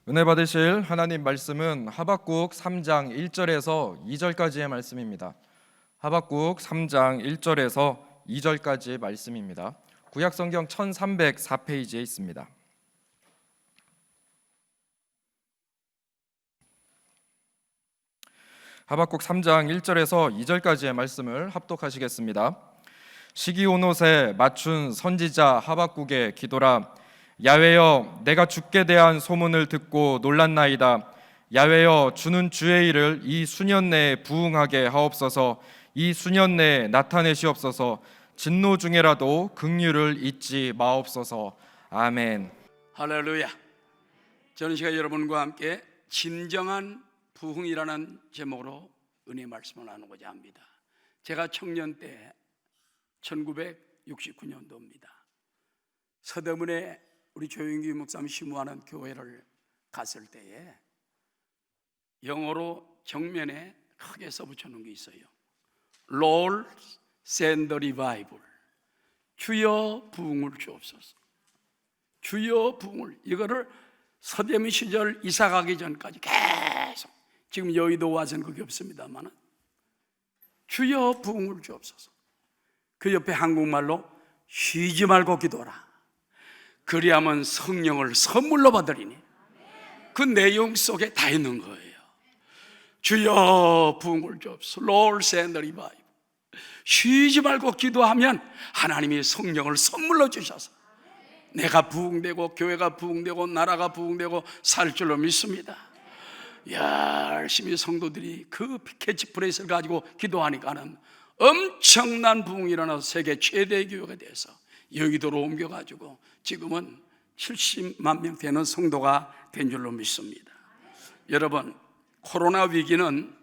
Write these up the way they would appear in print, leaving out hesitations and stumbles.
은혜 받으실 하나님 말씀은 하박국 3장 1절에서 2절까지의 말씀입니다. 하박국 3장 1절에서 2절까지의 말씀입니다. 구약성경 1304페이지에 있습니다. 하박국 3장 1절에서 2절까지의 말씀을 합독하시겠습니다. 시기온옷에 맞춘 선지자 하박국의 기도라. 야훼여, 내가 주께 대한 소문을 듣고 놀랐나이다. 야훼여, 주는 주의 일을 이 수년 내에 부응하게 하옵소서. 이 수년 내에 나타내시옵소서. 진노 중에라도 긍휼을 잊지 마옵소서. 아멘. 할렐루야. 저는 시간 여러분과 함께 진정한 부흥이라는 제목으로 은혜 말씀을 나누고자 합니다. 제가 청년 때 1969년도입니다. 서대문에 우리 조영기 목사님 심무하는 교회를 갔을 때에 영어로 정면에 크게 써붙여놓은 게 있어요. Lord send the revival. 주여 부흥을 주옵소서. 주여 부흥을. 이거를 서대문 시절 이사 가기 전까지 계속, 지금 여의도 와서는 그게 없습니다만, 주여 부흥을 주옵소서. 그 옆에 한국말로 쉬지 말고 기도하라. 그리하면 성령을 선물로 받으리니. 그 내용 속에 다 있는 거예요. 주여 부흥을 주옵소서. Lord send the revival. 쉬지 말고 기도하면 하나님이 성령을 선물로 주셔서 내가 부흥되고 교회가 부흥되고 나라가 부흥되고 살 줄로 믿습니다. 열심히 성도들이 그 캐치프레이스를 가지고 기도하니까는 엄청난 부흥이 일어나서 세계 최대의 교회가 돼서 여의도로 옮겨가지고 지금은 70만 명 되는 성도가 된 줄로 믿습니다. 여러분, 코로나 위기는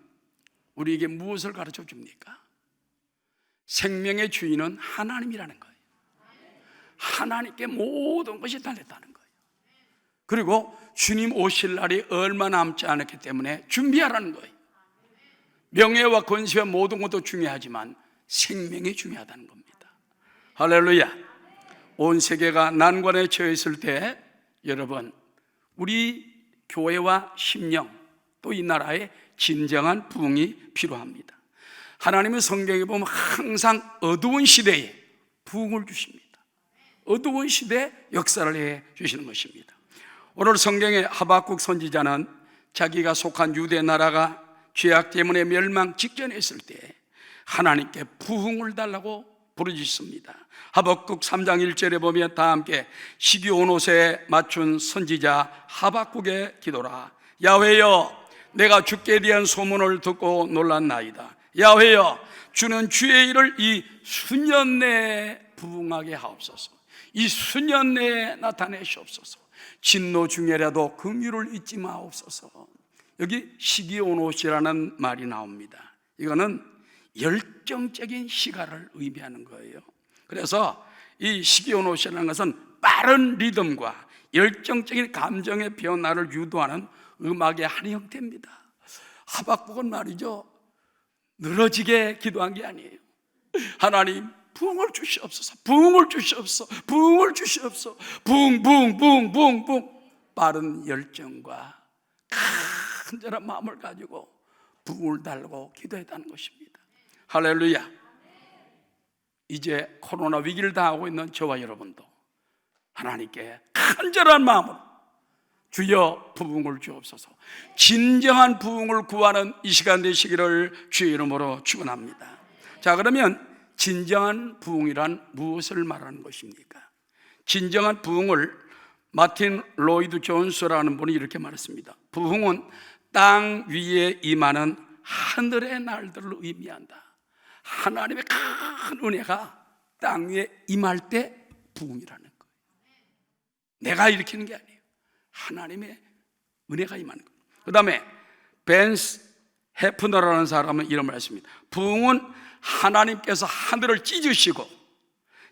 우리에게 무엇을 가르쳐 줍니까? 생명의 주인은 하나님이라는 거예요. 하나님께 모든 것이 달렸다는 거예요. 그리고 주님 오실 날이 얼마 남지 않았기 때문에 준비하라는 거예요. 명예와 권세와 모든 것도 중요하지만 생명이 중요하다는 겁니다. 할렐루야. 온 세계가 난관에 처해 있을 때 여러분, 우리 교회와 심령 또 이 나라에 진정한 부흥이 필요합니다. 하나님은 성경에 보면 항상 어두운 시대에 부흥을 주십니다. 어두운 시대에 역사를 해 주시는 것입니다. 오늘 성경의 하박국 선지자는 자기가 속한 유대 나라가 죄악 때문에 멸망 직전에 있을 때 하나님께 부흥을 달라고 부르짖습니다. 하박국 3장 1절에 보면 다 함께 시기온옷에 맞춘 선지자 하박국의 기도라. 야훼여, 내가 주께 대한 소문을 듣고 놀랐나이다. 야훼여, 주는 주의 일을 이 수년 내에 부흥하게 하옵소서. 이 수년 내에 나타내시옵소서. 진노 중에라도 긍휼을 잊지 마옵소서. 여기 시기온옷이라는 말이 나옵니다. 이거는 열정적인 시가를 의미하는 거예요. 그래서 이 시기온옷이라는 것은 빠른 리듬과 열정적인 감정의 변화를 유도하는 음악의 한 형태입니다. 하박국은 말이죠, 늘어지게 기도한 게 아니에요. 하나님 부흥을 주시옵소서. 부흥을 주시옵소서. 부흥을 주시옵소서. 부흥 부흥 부흥 부흥 부흥. 빠른 열정과 간절한 마음을 가지고 부흥을 달라고 기도했다는 것입니다. 할렐루야. 이제 코로나 위기를 당하고 있는 저와 여러분도 하나님께 간절한 마음으로 주여 부흥을 주옵소서. 진정한 부흥을 구하는 이 시간 되시기를 주의 이름으로 축원합니다. 자, 그러면 진정한 부흥이란 무엇을 말하는 것입니까? 진정한 부흥을 마틴 로이드 존스라는 분이 이렇게 말했습니다. 부흥은 땅 위에 임하는 하늘의 날들을 의미한다. 하나님의 큰 은혜가 땅 위에 임할 때 부흥이라는 거예요. 내가 일으키는 게 아니에요. 하나님의 은혜가 임하는 거예요. 그 다음에 벤스 해프너라는 사람은 이런 말을 했습니다. 부흥은 하나님께서 하늘을 찢으시고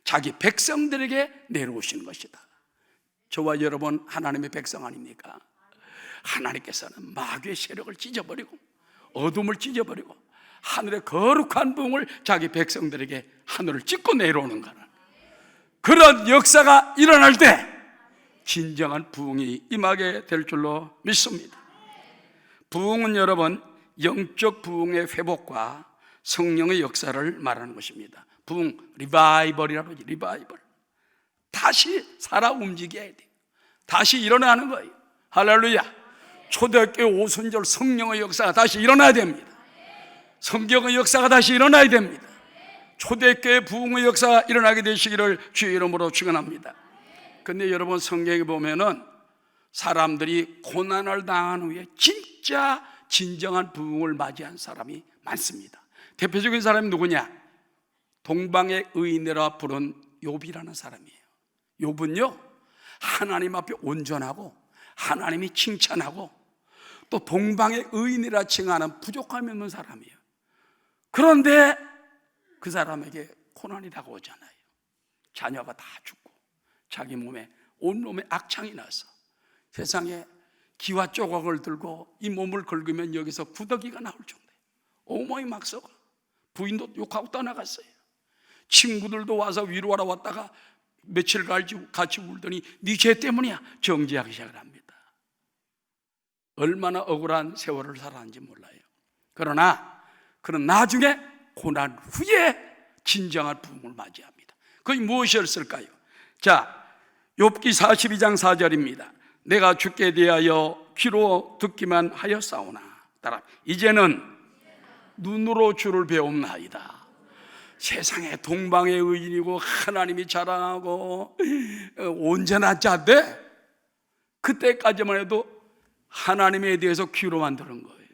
자기 백성들에게 내려오시는 것이다. 저와 여러분 하나님의 백성 아닙니까? 하나님께서는 마귀의 세력을 찢어버리고 어둠을 찢어버리고 하늘의 거룩한 부흥을 자기 백성들에게 하늘을 찢고 내려오는 거라. 그런 역사가 일어날 때 진정한 부흥이 임하게 될 줄로 믿습니다. 부흥은 여러분, 영적 부흥의 회복과 성령의 역사를 말하는 것입니다. 부흥, 리바이벌이라고 하죠. 리바이벌. 다시 살아 움직여야 돼요. 다시 일어나는 거예요. 할렐루야. 초대교회 오순절 성령의 역사가 다시 일어나야 됩니다. 성경의 역사가 다시 일어나야 됩니다. 초대교회 부흥의 역사가 일어나게 되시기를 주의 이름으로 축원합니다. 근데 여러분, 성경에 보면은 사람들이 고난을 당한 후에 진짜 진정한 부흥을 맞이한 사람이 많습니다. 대표적인 사람이 누구냐? 동방의 의인이라 부른 욥이라는 사람이에요. 욥은요, 하나님 앞에 온전하고 하나님이 칭찬하고 또 동방의 의인이라 칭하는 부족함이 없는 사람이에요. 그런데 그 사람에게 고난이 다가오잖아요. 자녀가 다 죽고 자기 몸에 온몸에 악창이 나서 세상에 기와 조각을 들고 이 몸을 긁으면 여기서 구더기가 나올 정도예요. 온몸이 막 썩어. 부인도 욕하고 떠나갔어요. 친구들도 와서 위로하러 왔다가 며칠 같이 울더니 네 죄 때문이야, 정지하기 시작을 합니다. 얼마나 억울한 세월을 살았는지 몰라요. 그러나 그는 나중에 고난 후에 진정한 부흥을 맞이합니다. 그게 무엇이었을까요? 자, 욥기 42장 4절입니다. 내가 주께 대하여 귀로 듣기만 하였사오나, 따라 이제는 눈으로 주를 배움나이다. 세상에 동방의 의인이고 하나님이 자랑하고 온전한 자인데 그때까지만 해도 하나님에 대해서 귀로만 들은 거예요.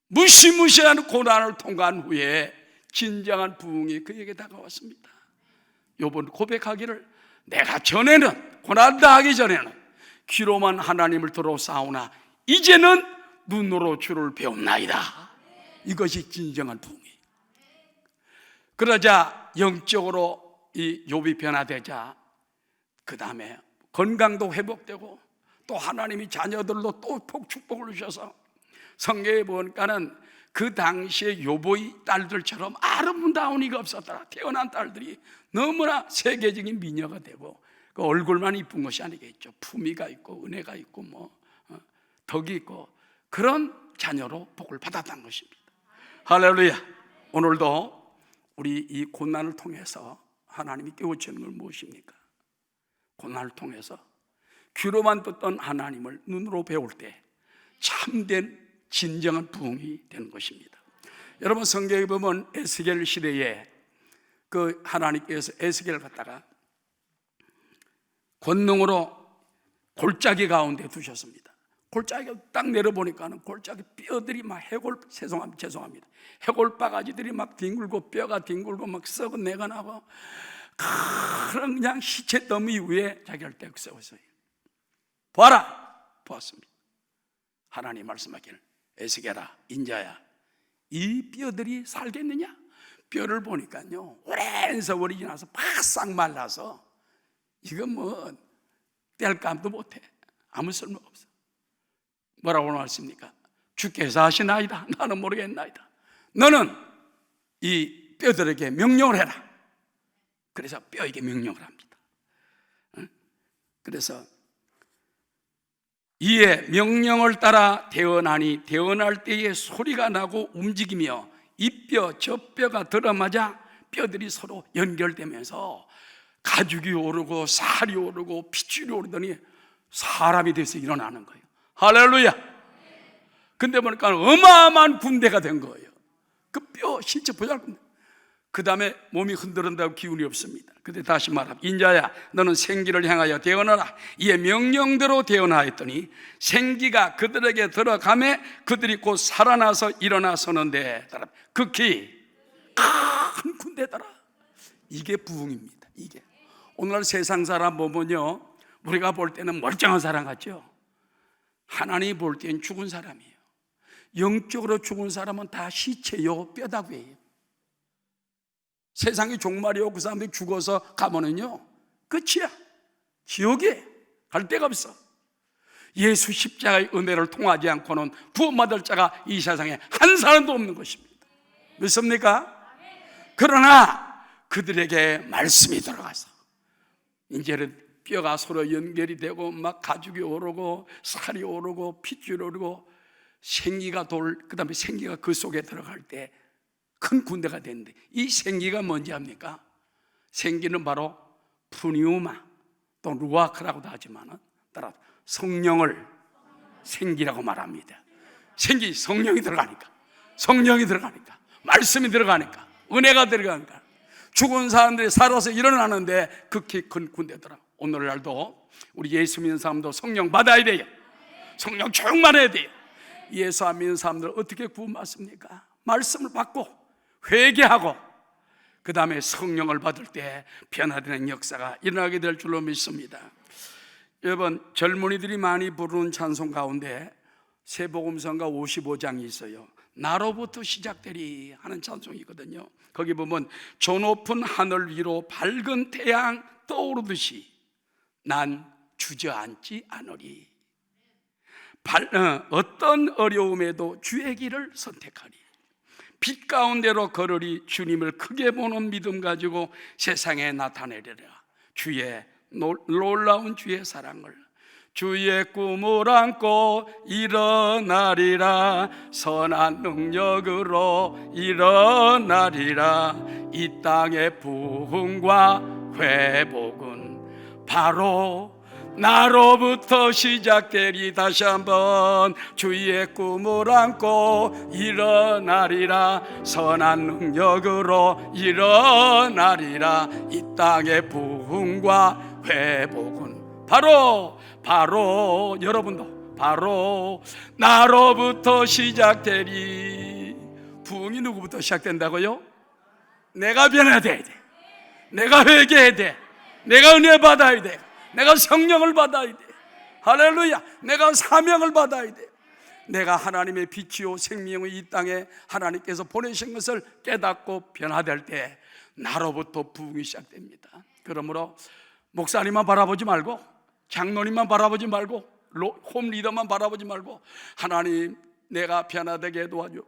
무시무시한 고난을 통과한 후에 진정한 부흥이 그에게 다가왔습니다. 욥은 고백하기를, 내가 전에는 고난 당하기 전에는 귀로만 하나님을 들어싸우나 이제는 눈으로 주를 배움나이다. 이것이 진정한 부흥이에요. 그러자 영적으로 이 욥이 변화되자 그 다음에 건강도 회복되고 또 하나님이 자녀들로 또 축복을 주셔서 성경에 보니까는 그 당시에 욥의 딸들처럼 아름다운 이가 없었더라. 태어난 딸들이 너무나 세계적인 미녀가 되고 그 얼굴만 이쁜 것이 아니겠죠. 품위가 있고 은혜가 있고 덕이 있고 그런 자녀로 복을 받았다는 것입니다. 할렐루야. 오늘도 우리 이 고난을 통해서 하나님이 깨우치는 건 무엇입니까? 고난을 통해서 귀로만 듣던 하나님을 눈으로 배울 때 참된 진정한 부흥이 되는 것입니다. 여러분, 성경에 보면 에스겔 시대에 그 하나님께서 에스겔을 갖다가 권능으로 골짜기 가운데 두셨습니다. 골짜기가 딱 내려보니까는 골짜기 뼈들이 막 죄송합니다. 해골 바가지들이 막 뒹굴고 뼈가 뒹굴고 막 썩은 내가 나고 그런 그냥 시체 더미 위에 자기를 떼고 세웠어요. 봐라! 보았습니다. 하나님 말씀하기를, 에스겔아, 인자야, 이 뼈들이 살겠느냐? 뼈를 보니까요, 오랜 세월이 지나서 바싹 말라서 이건 뭐 뗄감도 못해. 아무 쓸모가 없어. 뭐라고 말씀입니까? 주께서 하시나이다. 나는 모르겠나이다. 너는 이 뼈들에게 명령을 해라. 그래서 뼈에게 명령을 합니다. 그래서 이에 명령을 따라 태어나니 태어날 때에 소리가 나고 움직이며 이 뼈 저 뼈가 들어맞아 뼈들이 서로 연결되면서 가죽이 오르고 살이 오르고 핏줄이 오르더니 사람이 돼서 일어나는 거예요. 할렐루야. 근데 보니까 어마어마한 군대가 된 거예요. 그 뼈 신체 보잘것없네. 그 다음에 몸이 흔들흔다고 기운이 없습니다. 그때 다시 말합니다. 인자야, 너는 생기를 향하여 태어나라. 이에 명령대로 태어나했더니 생기가 그들에게 들어가매 그들이 곧 살아나서 일어나 서는데 극히 큰 군대더라. 이게 부흥입니다. 이게 오늘 세상 사람 보면요, 우리가 볼 때는 멀쩡한 사람 같죠. 하나님이 볼 때는 죽은 사람이에요. 영적으로 죽은 사람은 다 시체요, 뼈다귀예요. 세상이 종말이요, 그 사람들이 죽어서 가면은요 끝이야. 지옥에 갈 데가 없어. 예수 십자가의 은혜를 통하지 않고는 구원받을 자가 이 세상에 한 사람도 없는 것입니다. 믿습니까? 그러나 그들에게 말씀이 들어가서 이제는 뼈가 서로 연결이 되고 막 가죽이 오르고 살이 오르고 핏줄이 오르고 생기가 그다음에 생기가 그 속에 들어갈 때 큰 군대가 되는데, 이 생기가 뭔지 압니까? 생기는 바로 푸니우마 또 루아크라고도 하지만 따라 성령을 생기라고 말합니다. 생기, 성령이 들어가니까, 성령이 들어가니까, 말씀이 들어가니까, 은혜가 들어가니까 죽은 사람들이 살아서 일어나는데 극히 큰 군대더라. 오늘날도 우리 예수 믿는 사람도 성령 받아야 돼요. 성령 충만해야 돼요. 예수 안 믿는 사람들 어떻게 구원받습니까? 말씀을 받고 회개하고 그 다음에 성령을 받을 때 변화되는 역사가 일어나게 될 줄로 믿습니다. 여러분, 젊은이들이 많이 부르는 찬송 가운데 세복음성가 55장이 있어요. 나로부터 시작되리 하는 찬송이거든요. 거기 보면 저 높은 하늘 위로 밝은 태양 떠오르듯이 난 주저앉지 않으리. 어떤 어려움에도 주의 길을 선택하리. 빛 가운데로 걸으리. 주님을 크게 보는 믿음 가지고 세상에 나타내리라. 주의 놀라운 주의 사랑을, 주의 꿈을 안고 일어나리라. 선한 능력으로 일어나리라. 이 땅의 부흥과 회복은 바로 나로부터 시작되리. 다시 한번, 주의 꿈을 안고 일어나리라. 선한 능력으로 일어나리라. 이 땅의 부흥과 회복은 바로 여러분도 바로 나로부터 시작되리. 부흥이 누구부터 시작된다고요? 내가 변해야 돼. 내가 회개해야 돼. 내가 은혜 받아야 돼. 내가 성령을 받아야 돼. 할렐루야. 내가 사명을 받아야 돼. 내가 하나님의 빛이요 생명의 이 땅에 하나님께서 보내신 것을 깨닫고 변화될 때 나로부터 부흥이 시작됩니다. 그러므로 목사님만 바라보지 말고, 장로님만 바라보지 말고, 홈 리더만 바라보지 말고, 하나님, 내가 변화되게 도와줘.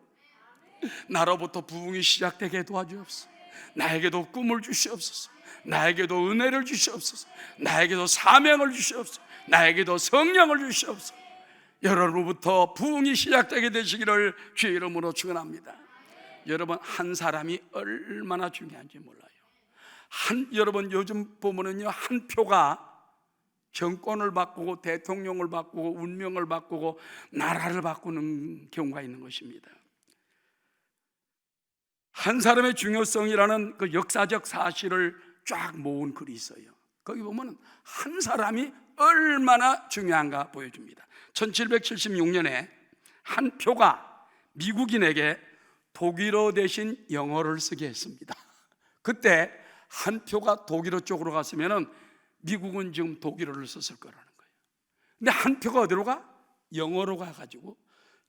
나로부터 부흥이 시작되게 도와주옵소서. 나에게도 꿈을 주시옵소서. 나에게도 은혜를 주시옵소서. 나에게도 사명을 주시옵소서. 나에게도 성령을 주시옵소서. 여러분부터 부흥이 시작되게 되시기를 주의 이름으로 축원합니다. 여러분, 한 사람이 얼마나 중요한지 몰라요. 여러분, 요즘 보면은요, 한 표가 정권을 바꾸고 대통령을 바꾸고 운명을 바꾸고 나라를 바꾸는 경우가 있는 것입니다. 한 사람의 중요성이라는 그 역사적 사실을 쫙 모은 글이 있어요. 거기 보면 한 사람이 얼마나 중요한가 보여줍니다. 1776년에 한 표가 미국인에게 독일어 대신 영어를 쓰게 했습니다. 그때 한 표가 독일어 쪽으로 갔으면 미국은 지금 독일어를 썼을 거라는 거예요. 근데 한 표가 어디로 가? 영어로 가가지고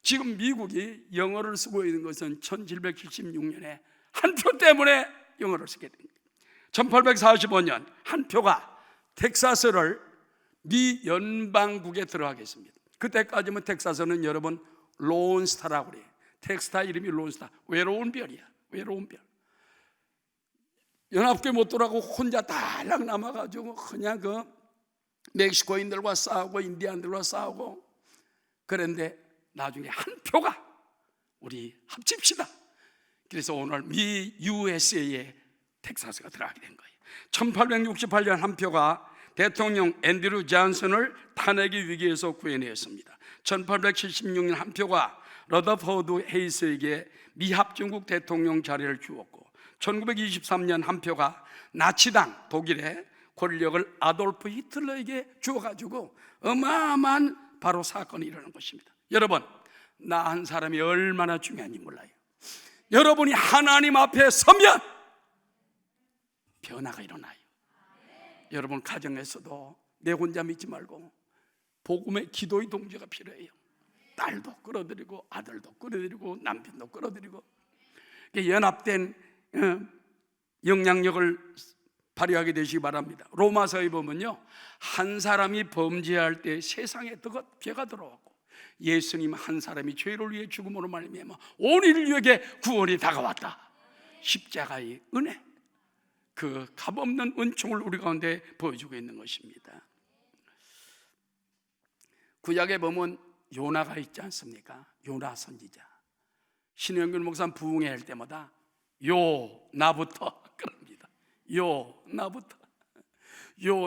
지금 미국이 영어를 쓰고 있는 것은 1776년에 한 표 때문에 영어를 쓰게 됩니다. 1845년 한 표가 텍사스를 미 연방국에 들어가겠습니다. 그때까지는 텍사스는 여러분 론스타라고 그래요. 텍스타 이름이 론스타, 외로운 별이야. 외로운 별. 연합국에 못 들어가고 혼자 달랑 남아가지고 그냥 그 멕시코인들과 싸우고 인디안들과 싸우고, 그런데 나중에 한 표가 우리 합칩시다. 그래서 오늘 미 USA에 텍사스가 들어가게 된 거예요. 1868년 한 표가 대통령 앤드류 존슨을 탄핵의 위기에서 구해냈습니다. 1876년 한 표가 러더포드 헤이스에게 미합중국 대통령 자리를 주었고, 1923년 한 표가 나치당 독일의 권력을 아돌프 히틀러에게 주어가지고 어마어마한 바로 사건이 일어난 것입니다. 여러분, 나 한 사람이 얼마나 중요한지 몰라요. 여러분이 하나님 앞에 서면 변화가 일어나요. 여러분 가정에서도 내 혼자 믿지 말고 복음의 기도의 동지가 필요해요. 딸도 끌어들이고 아들도 끌어들이고 남편도 끌어들이고 연합된 영향력을 발휘하게 되시기 바랍니다. 로마서에 보면요, 한 사람이 범죄할 때 세상에 죄가 들어왔고 예수님 한 사람이 죄를 위해 죽음으로 말미암아 온 인류에게 구원이 다가왔다. 십자가의 은혜. 그 값없는 은총을 우리 가운데 보여주고 있는 것입니다. 구약에 보면 요나가 있지 않습니까? 요나 선지자. 신영균 목사는 부흥회 할 때마다 나부터 그럽니다.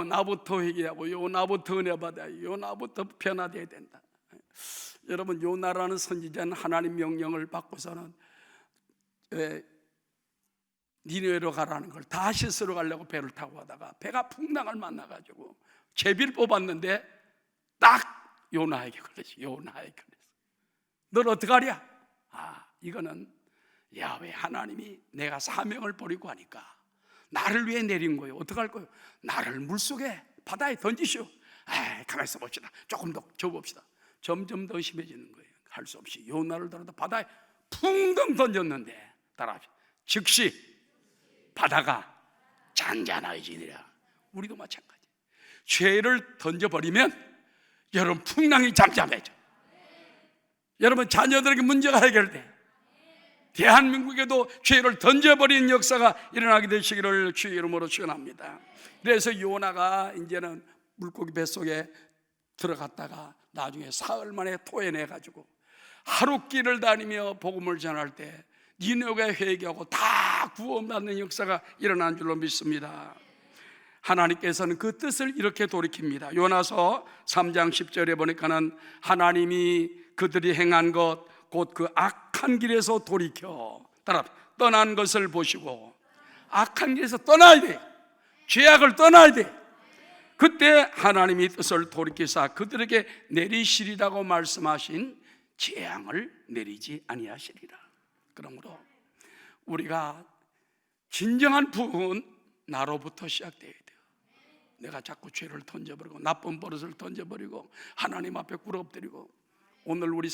나부터 회개하고 나부터 은혜 받아야 나부터 변화되어야 된다. 여러분, 요나라는 선지자는 하나님 명령을 받고서는 니느웨로 가라는 걸 다시스로 가려고 배를 타고 가다가 배가 풍랑을 만나가지고 제비를 뽑았는데 딱 요나에게 걸렸어. 널 어떡하랴? 이거는 야훼 하나님이 내가 사명을 버리고 하니까 나를 위해 내린 거예요. 어떡할 거예요? 나를 물속에 바다에 던지시오. 가만히 있어 봅시다. 조금 더 줘봅시다. 점점 더 심해지는 거예요. 할 수 없이 요나를 들어다 바다에 풍덩 던졌는데 따라합시다. 즉시 바다가 잔잔해지니라. 우리도 마찬가지. 죄를 던져버리면 여러분 풍랑이 잠잠해져. 여러분 자녀들에게 문제가 해결돼. 대한민국에도 죄를 던져버리는 역사가 일어나게 되시기를 주의 이름으로 축원합니다. 그래서 요나가 이제는 물고기 뱃속에 들어갔다가 나중에 사흘 만에 토해내가지고 하룻길을 다니며 복음을 전할 때 니느웨가 회개하고 다 구원받는 역사가 일어난 줄로 믿습니다. 하나님께서는 그 뜻을 이렇게 돌이킵니다. 요나서 3장 10절에 보니까는 하나님이 그들이 행한 것 곧 그 악한 길에서 돌이켜 떠난 것을 보시고, 악한 길에서 떠나야 돼. 죄악을 떠나야 돼. 그때 하나님이 뜻을 돌이키사 그들에게 내리시리라고 말씀하신 재앙을 내리지 아니하시리라. 그러므로 우리가 진정한 부흥은 나로부터 시작되어야 돼요. 내가 자꾸 죄를 던져버리고 나쁜 버릇을 던져버리고 하나님 앞에 꿇어엎드리고, 오늘 우리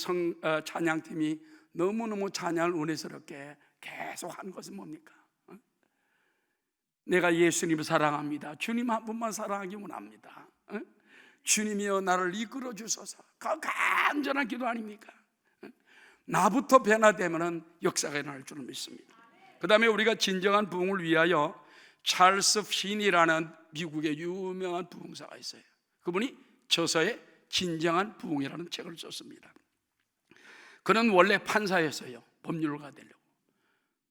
찬양팀이 너무너무 찬양을 은혜스럽게 계속 한 것은 뭡니까? 내가 예수님을 사랑합니다. 주님 한 분만 사랑하기 원합니다. 주님이여 나를 이끌어 주소서. 간절한 기도 아닙니까? 나부터 변화되면 역사가 일어날 줄을 믿습니다. 그 다음에 우리가 진정한 부흥을 위하여 찰스 핀이라는 미국의 유명한 부흥사가 있어요. 그분이 저서에 진정한 부흥이라는 책을 썼습니다. 그는 원래 판사였어요. 법률가 되려고.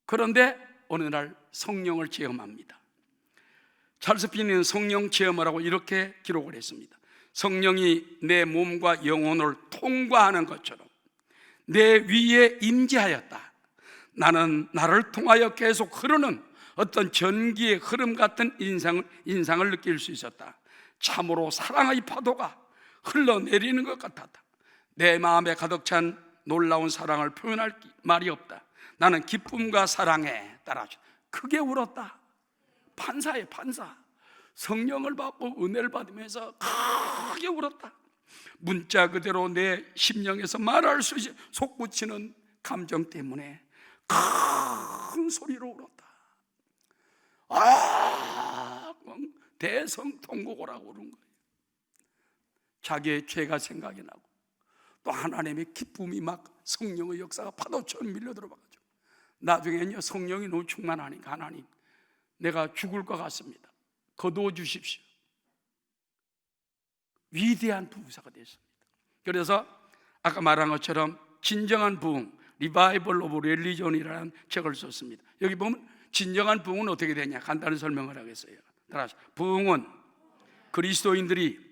그런데 어느 날 성령을 체험합니다. 찰스 핀은 성령 체험을 하고 이렇게 기록을 했습니다. 성령이 내 몸과 영혼을 통과하는 것처럼 내 위에 임재하였다. 나는 나를 통하여 계속 흐르는 어떤 전기의 흐름 같은 인상을 느낄 수 있었다. 참으로 사랑의 파도가 흘러내리는 것 같았다. 내 마음에 가득 찬 놀라운 사랑을 표현할 말이 없다. 나는 기쁨과 사랑에 따라 크게 울었다. 판사의 판사. 성령을 받고 은혜를 받으면서 크게 울었다. 문자 그대로 내 심령에서 말할 수 없이 솟구치는 감정 때문에 큰 소리로 울었다. 대성통곡이라고 그런 거예요. 자기의 죄가 생각이 나고 또 하나님의 기쁨이 막 성령의 역사가 파도처럼 밀려들어가지고 나중에는요 성령이 너무 충만하니까 하나님 내가 죽을 것 같습니다. 거두어 주십시오. 위대한 부흥사가 됐습니다. 그래서 아까 말한 것처럼 진정한 부흥, 리바이벌 오브 릴리전이라는 책을 썼습니다. 여기 보면 진정한 부흥은 어떻게 되냐 간단히 설명을 하겠어요. 따라서 부흥은 그리스도인들이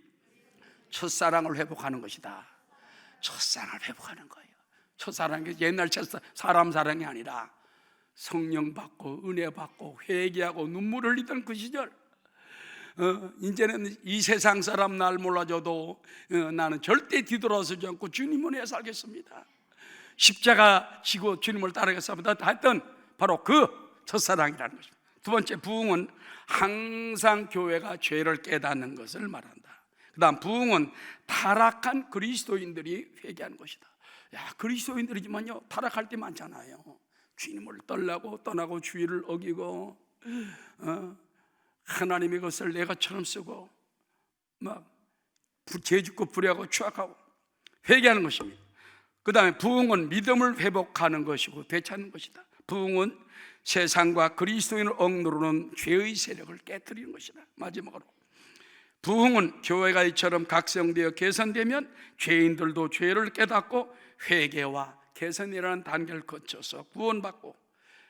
첫사랑을 회복하는 것이다. 첫사랑을 회복하는 거예요. 첫사랑이 옛날 사람 사랑이 아니라 성령 받고 은혜 받고 회개하고 눈물 흘리던 그 시절, 이제는 이 세상 사람 날 몰라줘도 나는 절대 뒤돌아서지 않고 주님 은혜에 살겠습니다. 십자가 지고 주님을 따르겠습니다 했던 바로 그 첫사랑이라는 것입니다. 두 번째 부흥은 항상 교회가 죄를 깨닫는 것을 말한다. 그 다음 부흥은 타락한 그리스도인들이 회개하는 것이다. 그리스도인들이지만요 타락할 때 많잖아요. 주님을 떠나고 주의를 어기고 하나님의 것을 내 것처럼 쓰고 막 죄짓고 불의하고 추악하고 회개하는 것입니다. 그 다음에 부흥은 믿음을 회복하는 것이고 되찾는 것이다. 부흥은 세상과 그리스도인을 억누르는 죄의 세력을 깨뜨리는 것이다. 마지막으로 부흥은 교회가 이처럼 각성되어 개선되면 죄인들도 죄를 깨닫고 회개와 개선이라는 단계를 거쳐서 구원받고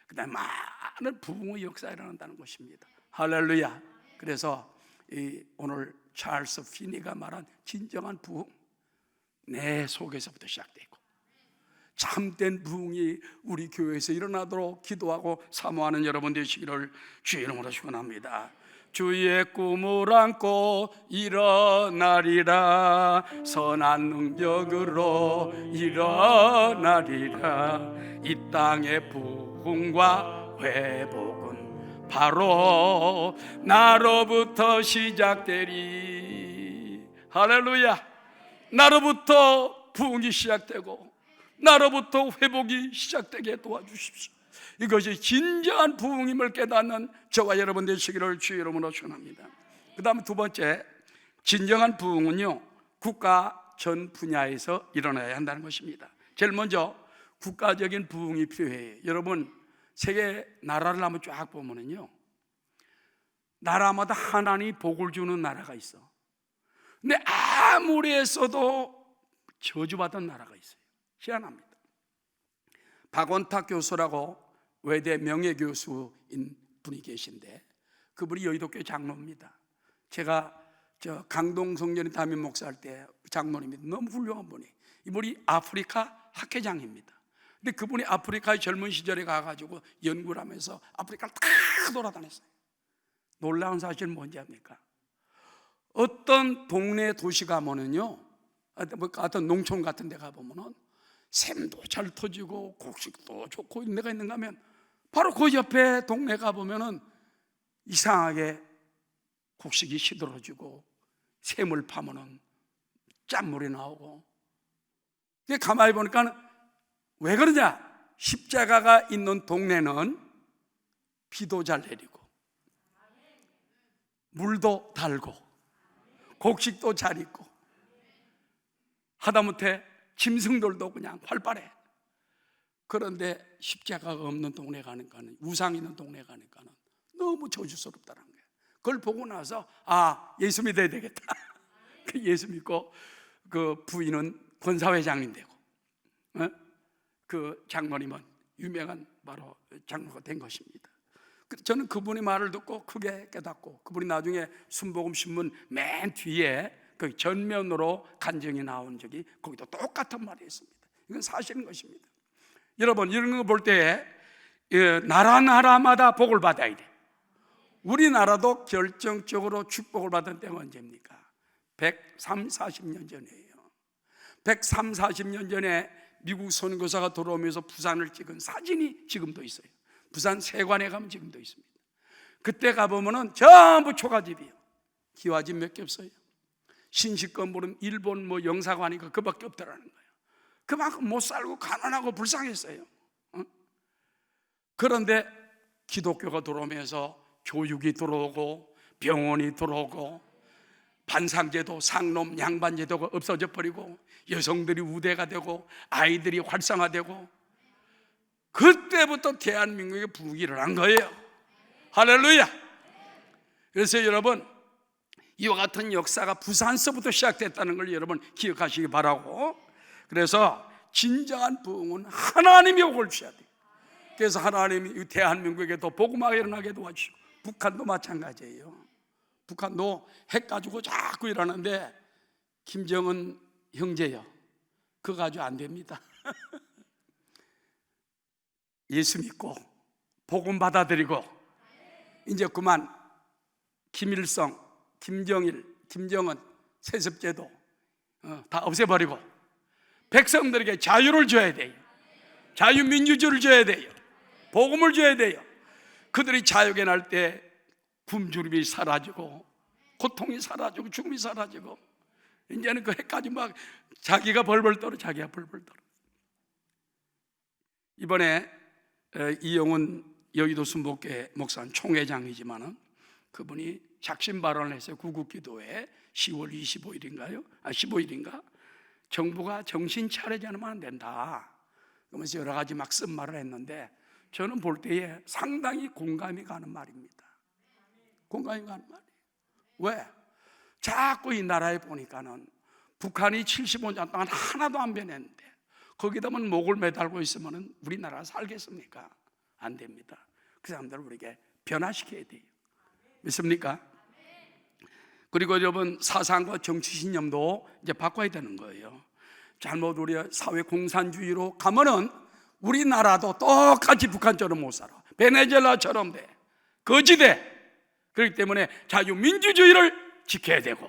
그다음에 많은 부흥의 역사가 일어난다는 것입니다. 할렐루야. 그래서 오늘 찰스 피니가 말한 진정한 부흥, 내 속에서부터 시작되고 참된 부흥이 우리 교회에서 일어나도록 기도하고 사모하는 여러분 되시기를 주의 이름으로 축원합니다. 주의 꿈을 안고 일어나리라. 선한 능력으로 일어나리라. 이 땅의 부흥과 회복은 바로 나로부터 시작되리. 할렐루야. 나로부터 부흥이 시작되고 나로부터 회복이 시작되게 도와주십시오. 이것이 진정한 부흥임을 깨닫는 저와 여러분 되시기를 주의 이름으로 축원합니다. 그 다음 두 번째, 진정한 부흥은요 국가 전 분야에서 일어나야 한다는 것입니다. 제일 먼저 국가적인 부흥이 필요해요. 여러분 세계 나라를 한번 쫙 보면은요 나라마다 하나님이 복을 주는 나라가 있어. 근데 아무리 했어도 저주받은 나라가 있어요. 희한합니다. 박원탁 교수라고 외대 명예교수인 분이 계신데 그분이 여의도교회 장로입니다. 제가 강동성전에 담임 목사할 때 장로입니다. 너무 훌륭한 분이. 이분이 아프리카 학회장입니다. 근데 그분이 아프리카의 젊은 시절에 가가지고 연구를 하면서 아프리카를 다 돌아다녔어요. 놀라운 사실은 뭔지 압니까? 어떤 동네 도시 가면은요, 어떤 농촌 같은 데 가보면은 샘도 잘 터지고 곡식도 좋고 이런 데가 있는가 하면 바로 그 옆에 동네 가보면은 이상하게 곡식이 시들어지고 샘을 파면은 짠물이 나오고. 가만히 보니까 왜 그러냐? 십자가가 있는 동네는 비도 잘 내리고 물도 달고 곡식도 잘 있고 하다못해 짐승들도 그냥 활발해. 그런데 십자가가 없는 동네 가니까는, 우상 있는 동네 가니까는 너무 저주스럽다는 거예요. 그걸 보고 나서 예수 믿어야 되겠다. 예수 믿고 그 부인은 권사회장님 되고 그 장로님은 유명한 바로 장로가 된 것입니다. 저는 그분의 말을 듣고 크게 깨닫고, 그분이 나중에 순복음 신문 맨 뒤에 그 전면으로 간증이 나온 적이 거기도 똑같은 말이 있습니다. 이건 사실인 것입니다. 여러분 이런 거 볼 때 나라마다 복을 받아야 돼. 우리나라도 결정적으로 축복을 받은 때가 언제입니까? 130-40년 전이에요. 130-40년 전에 미국 선교사가 들어오면서 부산을 찍은 사진이 지금도 있어요. 부산 세관에 가면 지금도 있습니다. 그때 가보면은 전부 초가집이에요. 기와집 몇 개 없어요. 신식 건물은 일본 영사관이니까 그밖에 없더라는 거예요. 그만큼 못 살고 가난하고 불쌍했어요. 그런데 기독교가 들어오면서 교육이 들어오고 병원이 들어오고 반상제도, 상놈, 양반제도가 없어져 버리고 여성들이 우대가 되고 아이들이 활성화되고 그때부터 대한민국의 부흥이 일어난 거예요. 할렐루야. 그래서 여러분 이와 같은 역사가 부산서부터 시작됐다는 걸 여러분 기억하시기 바라고, 그래서 진정한 부흥은 하나님이 복을 주셔야 돼요. 그래서 하나님이 대한민국에도 복음화가 일어나게 도와주시고, 북한도 마찬가지예요. 북한도 핵 가지고 자꾸 일하는데 김정은 형제요, 그거 가지고 안 됩니다. 예수 믿고 복음 받아들이고 이제 그만 김일성, 김정일, 김정은 세습제도 다 없애버리고 백성들에게 자유를 줘야 돼요. 자유민주주의를 줘야 돼요. 복음을 줘야 돼요. 그들이 자유게 날 때 굶주림이 사라지고 고통이 사라지고 죽음이 사라지고 이제는 그 해까지 막 자기가 벌벌 떨어, 자기가 벌벌 떨어. 이번에 이영훈 여의도 순복회 목사는 총회장이지만은 그분이 작심 발언을 했어요. 구국기도회 10월 25일인가요? 15일인가? 정부가 정신 차리지 않으면 안 된다. 그러면서 여러 가지 막 쓴 말을 했는데 저는 볼 때에 상당히 공감이 가는 말입니다. 공감이 가는 말이에요. 왜? 자꾸 이 나라에 보니까는 북한이 75년 동안 하나도 안 변했는데 거기다만 목을 매달고 있으면 우리나라가 살겠습니까? 안 됩니다. 그 사람들을 우리에게 변화시켜야 돼요. 믿습니까? 그리고 여러분, 사상과 정치 신념도 이제 바꿔야 되는 거예요. 잘못 우리 사회 공산주의로 가면은 우리나라도 똑같이 북한처럼 못 살아. 베네수엘라처럼 돼. 거지 돼. 그렇기 때문에 자유민주주의를 지켜야 되고,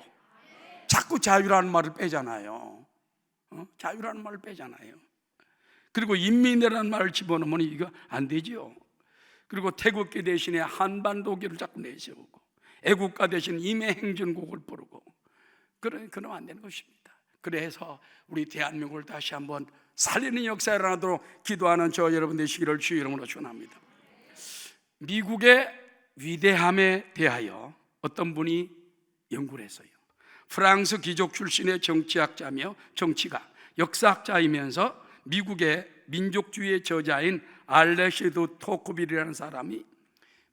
자꾸 자유라는 말을 빼잖아요. 자유라는 말을 빼잖아요. 그리고 인민이라는 말을 집어넣으면 이거 안 되죠. 그리고 태극기 대신에 한반도기를 자꾸 내세우고, 애국가 대신 임해행진곡을 부르고, 그러면 안 되는 것입니다. 그래서 우리 대한민국을 다시 한번 살리는 역사에 일어나도록 기도하는 저 여러분 되시기를 주의 이름으로 축원합니다. 미국의 위대함에 대하여 어떤 분이 연구를 했어요. 프랑스 귀족 출신의 정치학자며 정치가, 역사학자이면서 미국의 민족주의의 저자인 알렉시드 토크빌이라는 사람이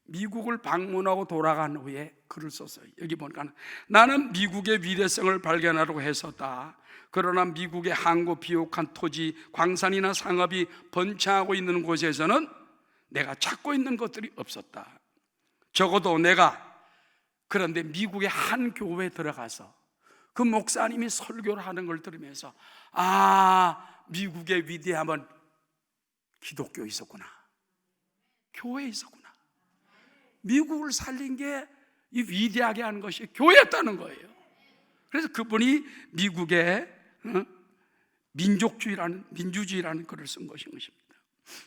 미국을 방문하고 돌아간 후에 글을 썼어요. 여기 보니까 나는 미국의 위대성을 발견하려고 했었다. 그러나 미국의 항구 비옥한 토지, 광산이나 상업이 번창하고 있는 곳에서는 내가 찾고 있는 것들이 없었다. 적어도 내가 그런데 미국의 한 교회에 들어가서 그 목사님이 설교를 하는 걸 들으면서 미국의 위대함은 기독교에 있었구나, 교회에 있었구나. 미국을 살린 게 이 위대하게 하는 것이 교회였다는 거예요. 그래서 그분이 미국의 민주주의라는 글을 쓴 것입니다.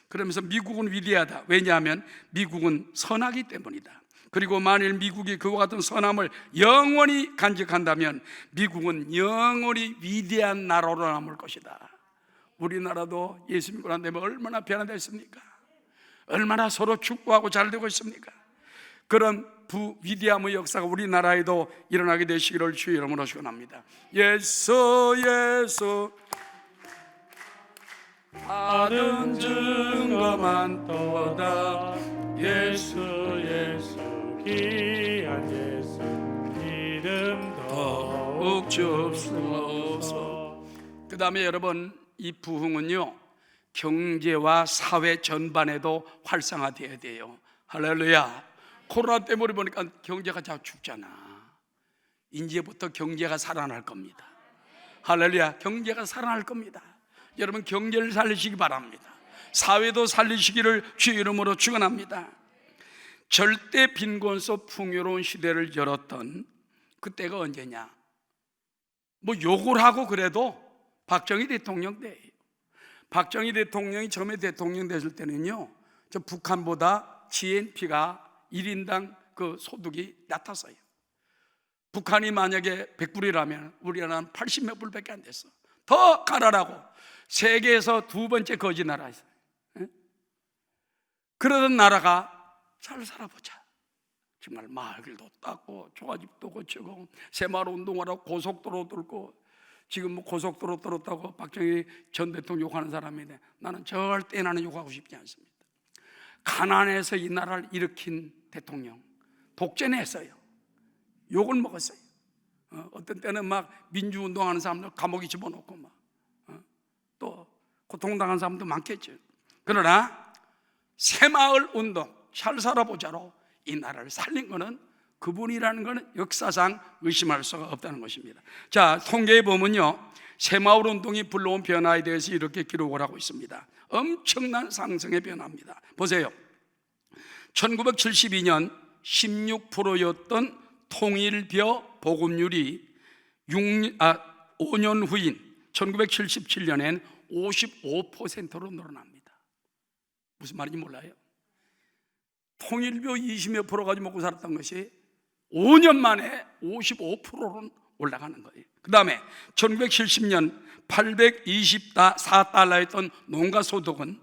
그러면서 미국은 위대하다. 왜냐하면 미국은 선하기 때문이다. 그리고 만일 미국이 그와 같은 선함을 영원히 간직한다면 미국은 영원히 위대한 나라로 남을 것이다. 우리나라도 예수 믿고 난 다음에 얼마나 변화됐습니까? 얼마나 서로 축복하고 잘 되고 있습니까? 그런 위대함의 역사가 우리나라에도 일어나게 되시기를 주의 이름으로 축원합니다. 예수 예수 받은 증거 많도다. 예수 예수 귀한 예수 이름 더욱 주옵소서. 그 다음에 여러분, 이 부흥은요 경제와 사회 전반에도 활성화되어야 돼요. 할렐루야. 코로나 때문에 보니까 경제가 자꾸 죽잖아. 이제부터 경제가 살아날 겁니다. 할렐루야. 경제가 살아날 겁니다. 여러분, 경제를 살리시기 바랍니다. 사회도 살리시기를 주의 이름으로 축원합니다. 절대 빈곤 속 풍요로운 시대를 열었던 그때가 언제냐? 뭐 욕을 하고 그래도 박정희 대통령 때예요. 박정희 대통령이 처음에 대통령 됐을 때는요, 저 북한보다 GNP가 1인당 그 소득이 낮았어요. 북한이 만약에 100불이라면 우리나라는 80몇 불밖에 안 됐어. 더 가라라고 세계에서 두 번째 거지 나라였어요. 그러던 나라가 잘 살아보자. 정말 마을길도 닦고 조가집도 고치고 새마을 운동하라고 고속도로 뚫고, 지금 뭐 고속도로 뚫었다고 박정희 전 대통령 욕하는 사람인데 나는 절대 욕하고 싶지 않습니다. 가난해서 이 나라를 일으킨 대통령, 독재했어요. 욕을 먹었어요. 어떤 때는 막 민주운동하는 사람들 감옥에 집어넣고 또 고통당한 사람도 많겠죠. 그러나 새마을 운동, 잘 살아보자로 이 나라를 살린 것은 그분이라는 것은 역사상 의심할 수가 없다는 것입니다. 자, 통계에 보면요, 새마을 운동이 불러온 변화에 대해서 이렇게 기록을 하고 있습니다. 엄청난 상승의 변화입니다. 보세요. 1972년 16%였던 통일벼 보급률이 5년 후인 1977년엔 55%로 늘어납니다. 무슨 말인지 몰라요? 통일벼 20몇 프로 가지고 먹고 살았던 것이 5년 만에 55%로 올라가는 거예요. 그 다음에 1970년 824달러였던 농가소득은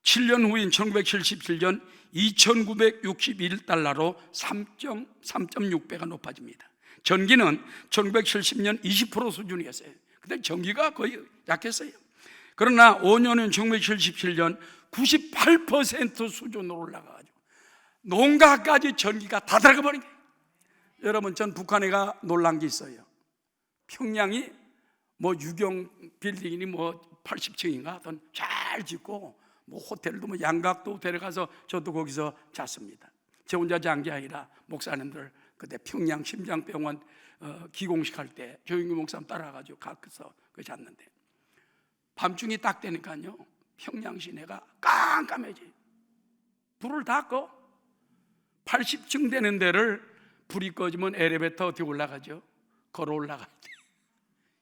7년 후인 1977년 2961달러로 3.6배가 높아집니다. 전기는 1970년 20% 수준이었어요. 그때 전기가 거의 약했어요. 그러나 5년 후 1977년 98% 수준으로 올라가가지고 농가까지 전기가 다 들어가 버린 거예요. 여러분, 전 북한에 가 놀란 게 있어요. 평양이 뭐 유경 빌딩이 뭐 80층인가 하여튼 잘 짓고 뭐 호텔도 뭐 양각도 데려가서 저도 거기서 잤습니다. 저 혼자 잔 게 아니라 목사님들 그때 평양 심장병원 기공식 할 때 조영규 목사님 따라가지고 가서 그 잤는데 밤중이 딱 되니까요 평양 시내가 깜깜해져요. 불을 다 꺼. 80층 되는 데를 불이 꺼지면 엘리베이터 어떻게 올라가죠? 걸어 올라가야 돼.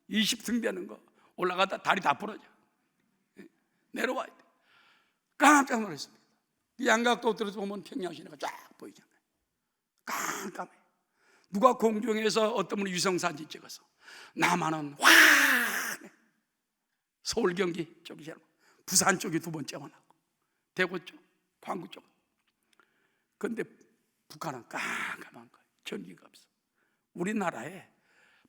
20층 되는 거 올라가다 다리 다 부러져. 내려와야 돼. 깜짝 놀랐습니다. 양각도 들어서 보면 평양 시내가 쫙 보이잖아요. 깜깜해. 누가 공중에서 어떤 분이 위성사진 찍어서 남한은 환해. 서울 경기 쪽이잖아. 부산 쪽이 두 번째가 나고 대구 쪽, 광주 쪽. 그런데 북한은 깜깜한 거예요. 전기가 없어. 우리나라에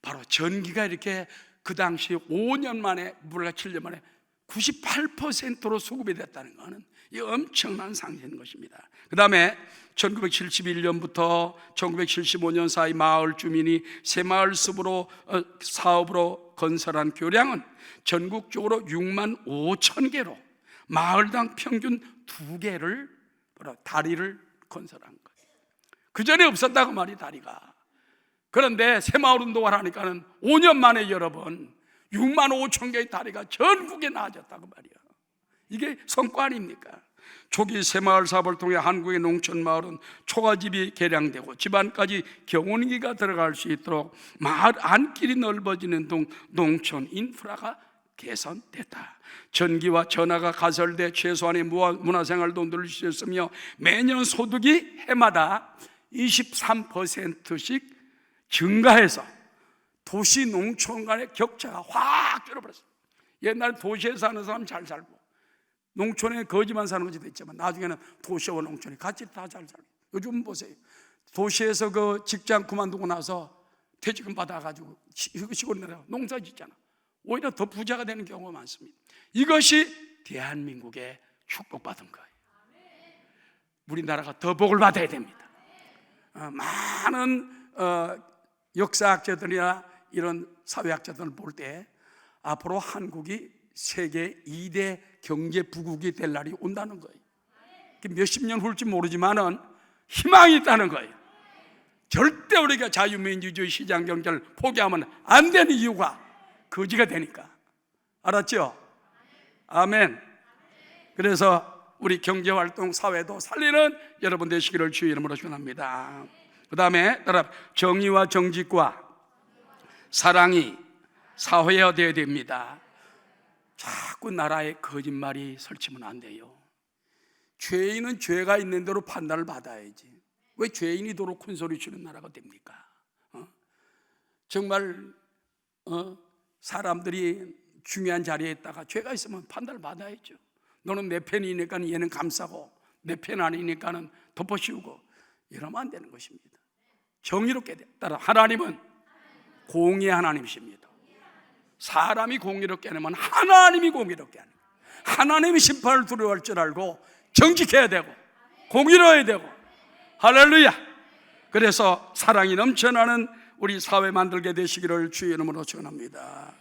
바로 전기가 이렇게 그 당시 5년 만에, 불과 7년 만에 98%로 수급이 됐다는 것은 이 엄청난 상승인 것입니다. 그 다음에 1971년부터 1975년 사이 마을 주민이 새마을 사업으로 건설한 교량은 전국적으로 6만 5천 개로 마을당 평균 2개를 다리를 건설한 거예요. 그 전에 없었다고 말이 다리가. 그런데 새마을 운동을 하니까는 5년 만에 여러분 6만 5천 개의 다리가 전국에 나아졌다고 말이야. 이게 성과 아닙니까? 초기 새마을 사업을 통해 한국의 농촌 마을은 초가집이 개량되고 집안까지 경운기가 들어갈 수 있도록 마을 안길이 넓어지는 등 농촌 인프라가 개선됐다. 전기와 전화가 가설돼 최소한의 문화생활도 누릴 수 있으며 매년 소득이 해마다 23%씩 증가해서 도시 농촌 간의 격차가 확 줄어버렸어요. 옛날에 도시에 사는 사람 잘 살고 농촌에 거지만 사는 것도 있지만 나중에는 도시와 농촌이 같이 다 잘 살고. 요즘 보세요. 도시에서 그 직장 그만두고 나서 퇴직금 받아가지고 시골 내려 농사 짓잖아. 오히려 더 부자가 되는 경우가 많습니다. 이것이 대한민국의 축복받은 거예요. 우리나라가 더 복을 받아야 됩니다. 많은 역사학자들이나 이런 사회학자들을 볼 때 앞으로 한국이 세계 2대 경제부국이 될 날이 온다는 거예요. 몇십 년 후일지 모르지만은 희망이 있다는 거예요. 절대 우리가 자유민주주의 시장경제를 포기하면 안 되는 이유가 거지가 되니까. 알았죠? 아멘. 그래서 우리 경제활동 사회도 살리는 여러분 되시기를 주의 이름으로 축원합니다. 그 다음에 따라 정의와 정직과 사랑이 사회화되어야 됩니다. 자꾸 나라에 거짓말이 설치면 안 돼요. 죄인은 죄가 있는 대로 판단을 받아야지. 왜 죄인이 도로 큰 소리 치는 나라가 됩니까? 정말 사람들이 중요한 자리에 있다가 죄가 있으면 판단을 받아야죠. 너는 내 편이니까 얘는 감싸고 내 편 아니니까는 덮어씌우고 이러면 안 되는 것입니다. 정의롭게 따라 하나님은 공의의 하나님이십니다. 사람이 공의롭게 하면 하나님이 공의롭게 하는 거예요. 하나님이 심판을 두려워할 줄 알고 정직해야 되고 공의로워야 되고 할렐루야. 그래서 사랑이 넘쳐나는 우리 사회 만들게 되시기를 주의 이름으로 축원합니다.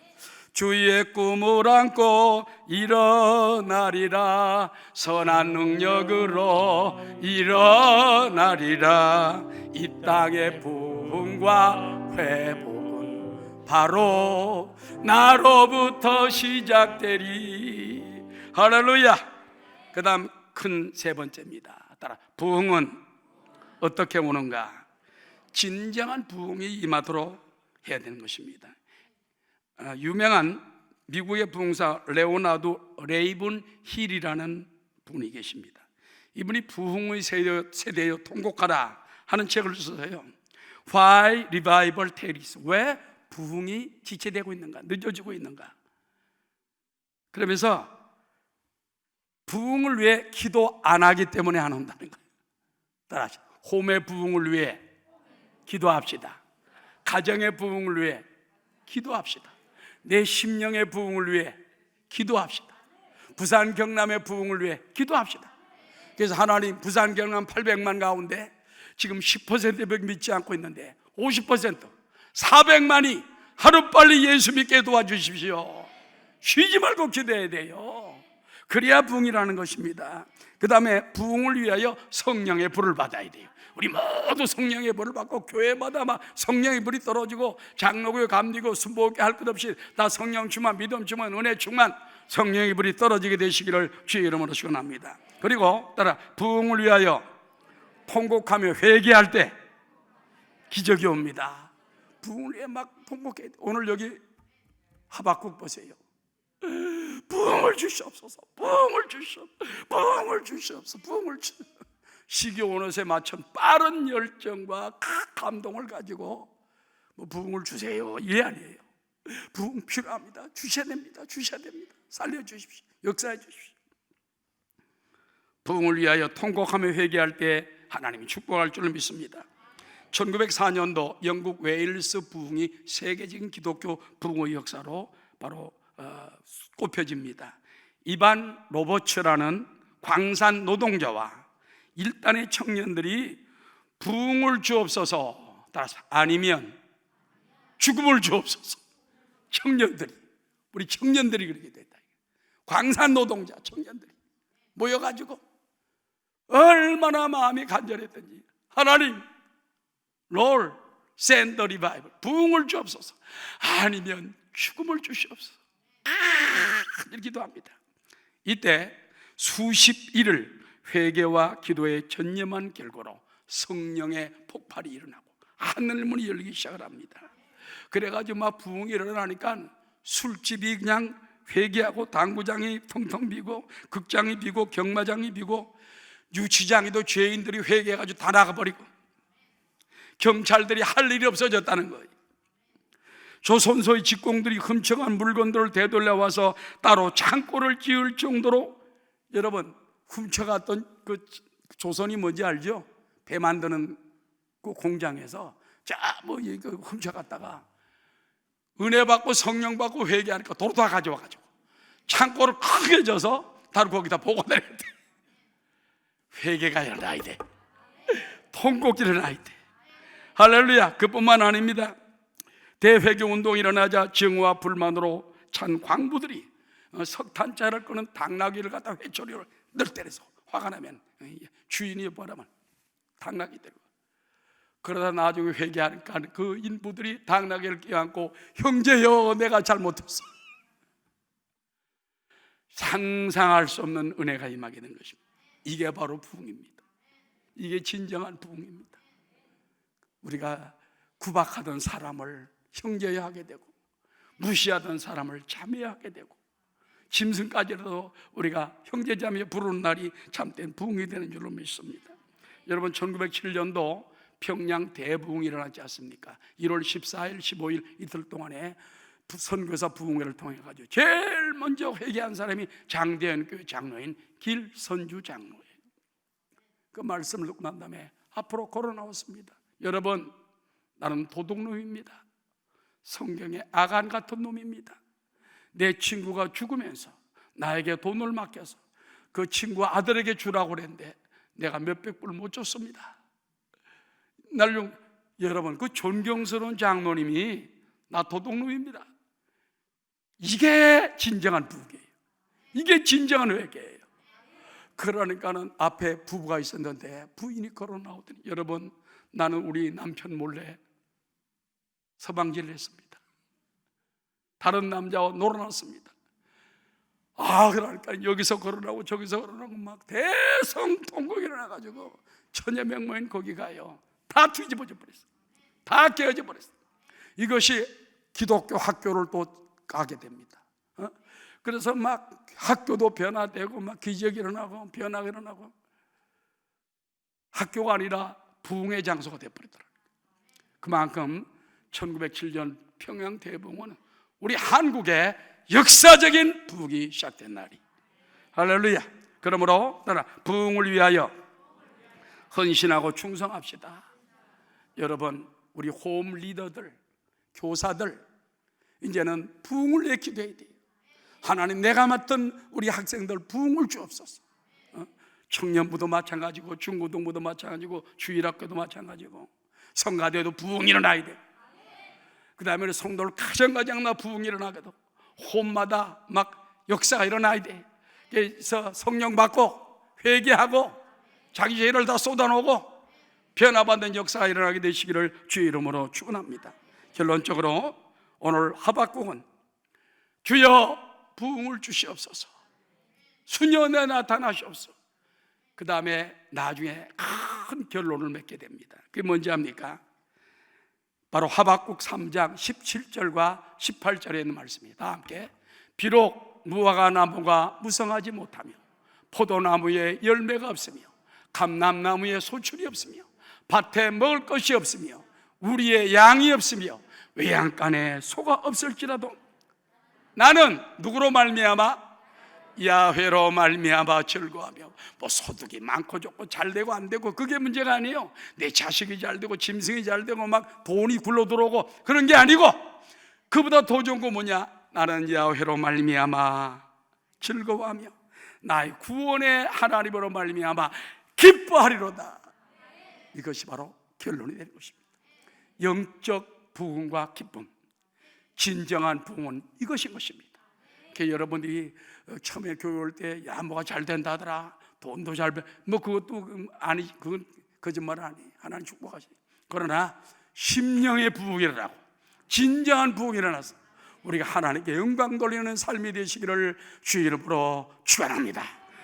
주의 꿈을 안고 일어나리라. 선한 능력으로 일어나리라. 이 땅의 부흥과 회복은 바로 나로부터 시작되리. 할렐루야. 그 다음 큰 세 번째입니다. 따라 부흥은 어떻게 오는가? 진정한 부흥이 임하도록 해야 되는 것입니다. 유명한 미국의 부흥사 레오나드 레이븐 힐이라는 분이 계십니다. 이분이 부흥의 세대여 통곡하라 하는 책을 써서요. Why revival tarries? 왜 부흥이 지체되고 있는가? 늦어지고 있는가? 그러면서 부흥을 위해 기도 안 하기 때문에 안 온다는 거예요. 따라하시죠. 홈의 부흥을 위해 기도합시다. 가정의 부흥을 위해 기도합시다. 내 심령의 부흥을 위해 기도합시다. 부산 경남의 부흥을 위해 기도합시다. 그래서 하나님, 부산 경남 800만 가운데 지금 10%밖에 믿지 않고 있는데 50%, 400만이 하루빨리 예수 믿게 도와주십시오. 쉬지 말고 기도해야 돼요. 그래야 부흥이라는 것입니다. 그 다음에 부흥을 위하여 성령의 불을 받아야 돼요. 우리 모두 성령의 불을 받고 교회마다 막 성령의 불이 떨어지고 장로교회 감리고 순복음교 할 것 없이 다 성령 충만, 믿음 충만, 은혜 충만, 성령의 불이 떨어지게 되시기를 주의 이름으로 축원합니다. 그리고 따라 부흥을 위하여 통곡하며 회개할 때 기적이 옵니다. 부흥을 위해 막 통곡해. 오늘 여기 하박국 보세요. 부흥을 주시옵소서, 부흥을 주시옵소서, 부흥을 주시옵소서, 부흥을 주시옵소서. 시기온옷에 맞춘 빠른 열정과 감동을 가지고 뭐 부흥을 주세요 이게 아니에요. 부흥 필요합니다. 주셔야 됩니다. 주셔야 됩니다. 살려주십시오. 역사해 주십시오. 부흥을 위하여 통곡하며 회개할 때 하나님이 축복할 줄 믿습니다. 1904년도 영국 웨일스 부흥이 세계적인 기독교 부흥의 역사로 바로 꼽혀집니다. 이반 로버츠라는 광산 노동자와 일단의 청년들이 부흥을 주옵소서, 따라서 아니면 죽음을 주옵소서. 청년들이, 우리 청년들이 그렇게 됐다. 광산 노동자 청년들이 모여가지고 얼마나 마음이 간절했던지, 하나님, Lord, send the revival, 부흥을 주옵소서, 아니면 죽음을 주시옵소서. 이렇게 기도합니다. 이때 수십 일을 회개와 기도에 전념한 결과로 성령의 폭발이 일어나고 하늘문이 열리기 시작을 합니다. 그래가지고 막 부흥이 일어나니까 술집이 그냥 회개하고 당구장이 텅텅 비고 극장이 비고 경마장이 비고 유치장에도 죄인들이 회개해가지고 다 나가버리고 경찰들이 할 일이 없어졌다는 거예요. 조선소의 직공들이 훔쳐간 물건들을 되돌려와서 따로 창고를 지을 정도로, 여러분 훔쳐갔던 그 조선이 뭔지 알죠? 배 만드는 그 공장에서 뭐 이거 훔쳐갔다가 은혜 받고 성령 받고 회개하니까 도로 다 가져와가지고 창고를 크게 져서 다른 거기다 보관을 했대. 회개가 일어나야 돼. 통곡이 일어나야 돼. 할렐루야. 그뿐만 아닙니다. 대회개 운동이 일어나자 증오와 불만으로 찬 광부들이 석탄자를 끄는 당나귀를 갖다 회초리로 늘 때려서 화가 나면 주인이 뭐라면 당나귀 때리고, 그러다 나중에 회개하니까 그 인부들이 당나귀를 껴안고 형제여 내가 잘못했어. 상상할 수 없는 은혜가 임하게 된 것입니다. 이게 바로 부흥입니다. 이게 진정한 부흥입니다. 우리가 구박하던 사람을 형제여 하게 되고 무시하던 사람을 자매여 하게 되고 짐승까지라도 우리가 형제자매 부르는 날이 참된 부흥이 되는 줄로 믿습니다. 여러분 1907년도 평양 대부흥이 일어나지 않습니까? 1월 14일, 15일 이틀 동안에 선교사 부흥회를 통해 가지고 제일 먼저 회개한 사람이 장대현 교회 장로인 길선주 장로예요. 그 말씀을 듣고 난 다음에 앞으로 걸어 나왔습니다. 여러분, 나는 도둑놈입니다. 성경의 아간 같은 놈입니다. 내 친구가 죽으면서 나에게 돈을 맡겨서 그 친구 아들에게 주라고 그랬는데 내가 몇백 불 못 줬습니다. 여러분, 그 존경스러운 장로님이 나 도둑놈입니다. 이게 진정한 부흥이에요. 이게 진정한 회개예요. 그러니까는 앞에 부부가 있었는데 부인이 걸어 나오더니, 여러분, 나는 우리 남편 몰래 서방질을 했습니다. 다른 남자와 놀아놨습니다. 그러니까 여기서 걸어나고 저기서 걸어나고 막 대성통곡이 일어나가지고 천여명모인 거기 가요. 다 뒤집어져 버렸어요. 다 깨어져 버렸어요. 이것이 기독교 학교를 또 가게 됩니다. 그래서 막 학교도 변화되고 막 기적이 일어나고 변화가 일어나고 학교가 아니라 부흥의 장소가 되어버리더라고요. 그만큼 1907년 평양 대부흥은 우리 한국의 역사적인 부흥이 시작된 날이. 할렐루야. 그러므로 따라 부흥을 위하여 헌신하고 충성합시다. 여러분, 우리 홈 리더들, 교사들, 이제는 부흥을 위해 기도해야 돼요. 하나님, 내가 맡은 우리 학생들 부흥을 주옵소서. 청년부도 마찬가지고, 중고등부도 마찬가지고, 주일학교도 마찬가지고, 성가대도 부흥이 일어나야 돼. 그 다음에 성도들 가정가정마다 부흥이 일어나거든. 홈마다 막 역사가 일어나야 돼. 그래서 성령 받고 회개하고 자기 죄를 다 쏟아놓고 변화받는 역사가 일어나게 되시기를 주의 이름으로 축원합니다. 결론적으로 오늘 하박국은 주여 부흥을 주시옵소서, 수년에 나타나시옵소서. 그 다음에 나중에 큰 결론을 맺게 됩니다. 그게 뭔지 압니까? 바로 하박국 3장 17절과 18절에 있는 말씀입니다. 함께. 비록 무화과 나무가 무성하지 못하며 포도나무에 열매가 없으며 감람나무에 소출이 없으며 밭에 먹을 것이 없으며 우리의 양이 없으며 외양간에 소가 없을지라도 나는 누구로 말미암아? 야훼로 말미암아 즐거워하며. 뭐 소득이 많고 좋고 잘 되고 안 되고 그게 문제가 아니에요. 내 자식이 잘 되고 짐승이 잘 되고 막 돈이 굴러 들어오고 그런 게 아니고, 그보다 더 좋은 거 뭐냐? 나는 야훼로 말미암아 즐거워하며 나의 구원의 하나님으로 말미암아 기뻐하리로다. 이것이 바로 결론이 되는 것입니다. 영적 부흥과 기쁨, 진정한 부흥은 이것인 것입니다. 여러분들이 처음에 교회 올 때 야 뭐가 잘 된다더라, 돈도 잘 뭐 그것도 아니, 그건 거짓말 아니, 하나님 축복하시. 그러나 심령의 부흥이 일어나고 진정한 부흥이 일어나서 우리가 하나님께 영광 돌리는 삶이 되시기를 주의 이름으로 축원합니다.